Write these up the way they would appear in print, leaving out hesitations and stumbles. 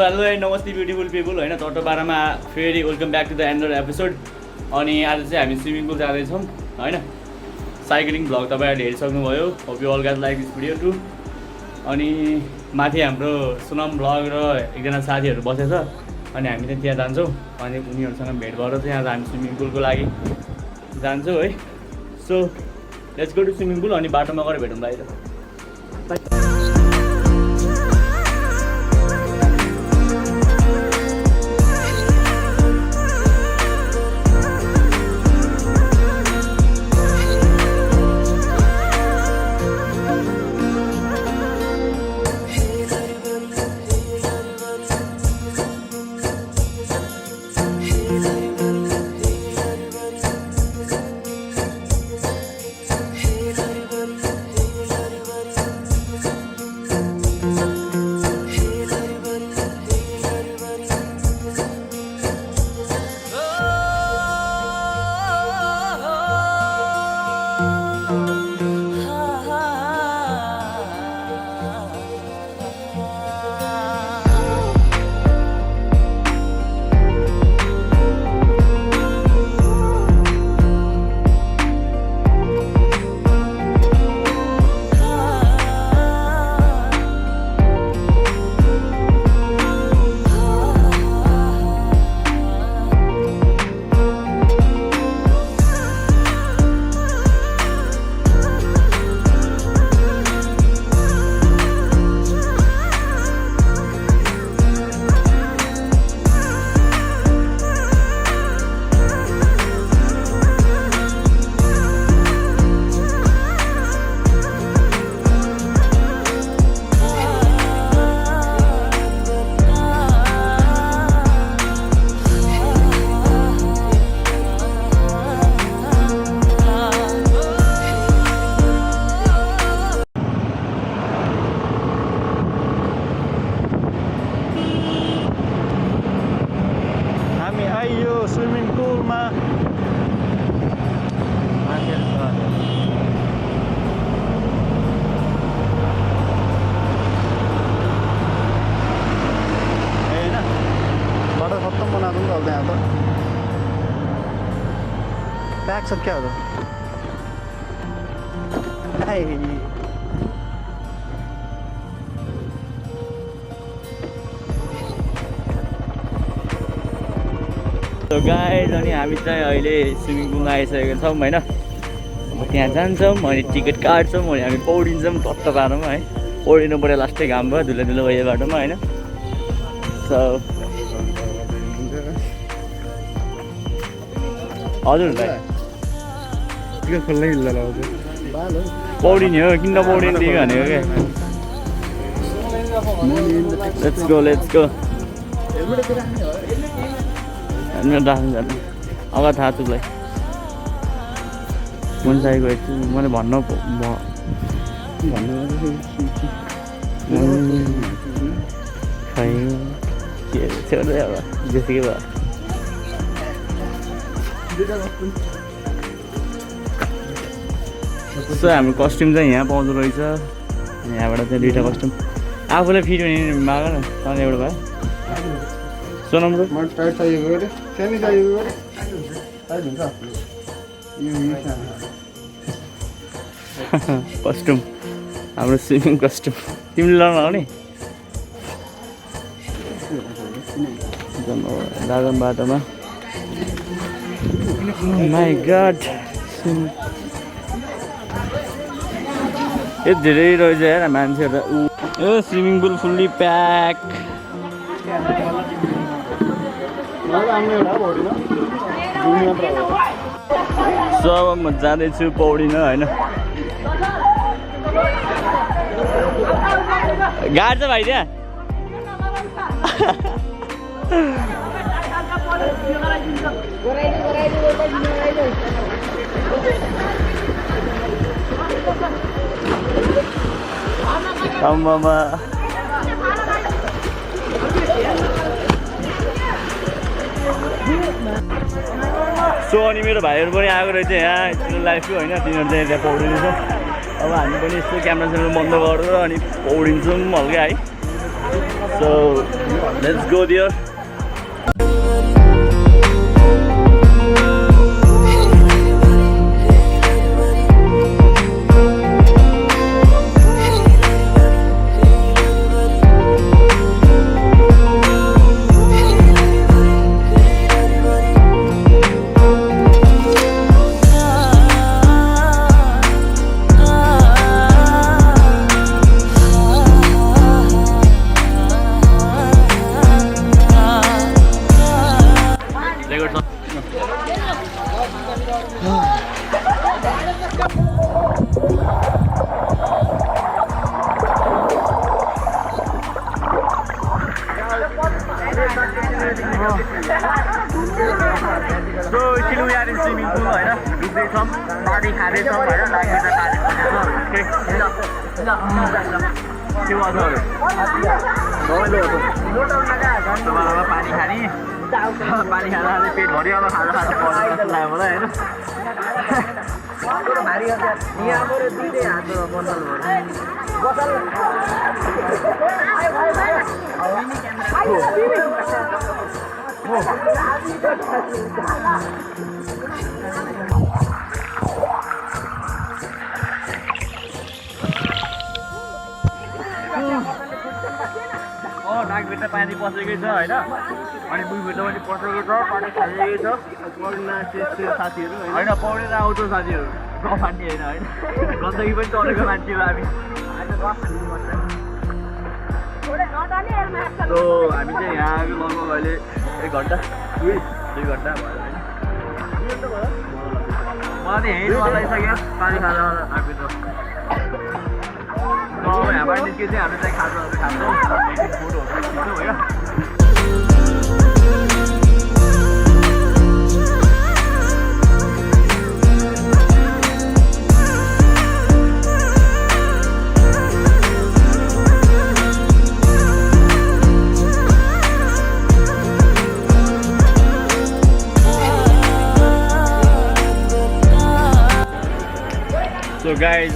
Hello and नमस्ते beautiful people होइन तटपाडामा फेरि welcome back to the another episode. अनि आज चाहिँ हामी स्विमिङ पुल जाँदैछौँ होइन। साइक्लिङ भ्लग तपाईँहरूले हेरिसक्नुभयो। Hope you all guys like this video too. अनि माथि हाम्रो सोनम भ्लग र एकजना साथीहरू बसेछ अनि हामी चाहिँ त्यहाँ जान्छौँ। अनि उनीहरूसँग भेट भएर चाहिँ आज हामी स्विमिङ पुलको लागि जान्छौँ है। So let's go to swimming pool अनि बाटोमा गएर भेटौँ बाहिर। स्विमिङ पुलमा होइन बाटो खत्तम बनाएको नि त त्यहाँ त प्याक छ क्या हो त गाइज। अनि हामी चाहिँ अहिले स्विमिङ पुलमा आइसकेका छौँ होइन। अब त्यहाँ जान्छौँ अनि टिकट काट्छौँ अनि हामी पौडिन्छौँ तटपाडामा है। पौडिनु पऱ्यो लास्टै घाम भयो धुलो धुलो भयो बाटोमा होइन। सो हजुर पौडिने हो किन पौडिनु दियो भनेको क्या। लेट्स गो राख्नु जानु अब थाहा तुलाई मन्साईको हेर्छु मैले भन्नु के छेउदै अब जेसुकै भयो। सो हाम्रो कस्ट्युम चाहिँ यहाँ पाउँदो रहेछ। यहाँबाट चाहिँ दुईवटा कस्ट्युम आफूलाई फिट हुने माग न अनि एउटा भयो सोनम र कस्ट्युम हाम्रो स्विमिङ कस्ट्युम तिमीले लगाउन आउने दादा बाटोमा। माई गड ए धेरै रहेछ यार मान्छेहरू। ए swimming pool fully packed. So अब म जाँदैछु पौडिन होइन। गाड छ भाइ त्यहाँ आम्मामा। सो अनि मेरो भाइहरू पनि आएको रहेछ यहाँ स्टिल लाइफको होइन। तिनीहरू चाहिँ त्यहाँ पौडिन्छ। अब हामी पनि यस्तो क्यामेरा बन्द गरेर अनि पौडिन्छौँ हल्का है। So Let's go there. So, still we are in swimming pool, right? डुब्दैछौँ पानी खाँदैछौँ होइन लागि त पानी के भयो तपाईँलाई पानी खाने पानी खाँदा पेट भरियो अब खाजा खाजा पर्छ जस्तो लाग्यो मलाई नाकभित्र पानी पसेकै छ होइन अनि बुढीभित्र पनि पसेकै छ पानी खाइरहेकै छ साथीहरू होइन पौडेर आउँछ साथीहरू गफान्ने होइन गन्दगी पनि चलेको मान्छे हो हामी सो हामी चाहिँ यहाँ लगभग अहिले 1 घन्टा 2 घन्टा भयो होइन मलाई यहीँ लगाइसक्यो पानी खाजा नाकभित्र यहाँबाट निस्के चाहिँ हामी चाहिँ खाजाहरू खान्छौँ फोटोहरू खिच्छौँ होइन सो गाइज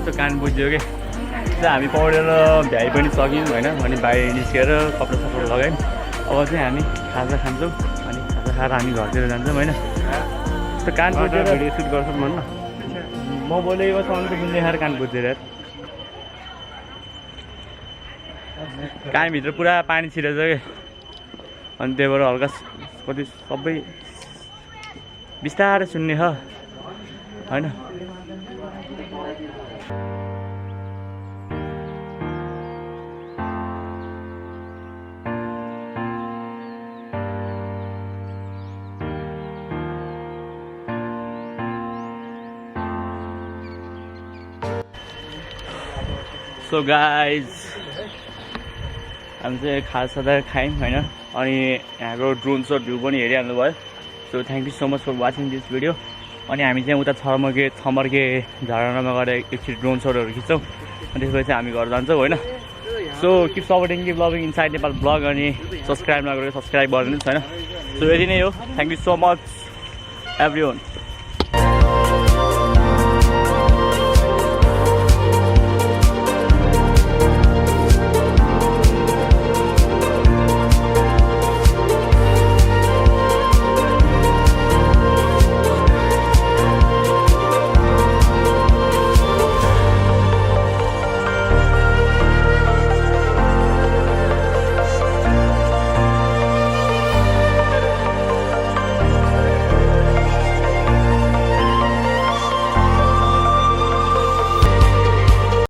त्यो कान बुझ्यो कि हामी पौडेर भ्याइ पनि सक्यौँ होइन अनि बाहिर निस्केर कपडा सपडा लगायौँ अब चाहिँ हामी खाजा खान्छौँ अनि खाजा खाएर हामी घरतिर जान्छौँ होइन त्यो कान बुझेर भिडियो सुट गर्छौँ भन्न म बोलेको साउन्डको सुन्दै खाएर कान बुझेर कानभित्र पुरा पानी छिरेछ कि अनि त्यही भएर हल्का कति सबै बिस्तारै सुन्ने छ होइन सो गाइज हामी चाहिँ खाजा खायौँ होइन अनि यहाँको ड्रोन सट भ्यू पनि हेरिहाल्नु भयो so thank you so much for watching this video अनि हामी चाहिँ उता छमर्के झरनामा गएर एकचोटि ड्रोन सटहरू खिच्छौँ अनि त्यसपछि हामी घर जान्छौँ होइन so keep supporting keep loving inside Nepal blog अनि सब्सक्राइब नगरेर सब्सक्राइब गरिदिनुहोस् होइन सो यति नै हो thank you so much every one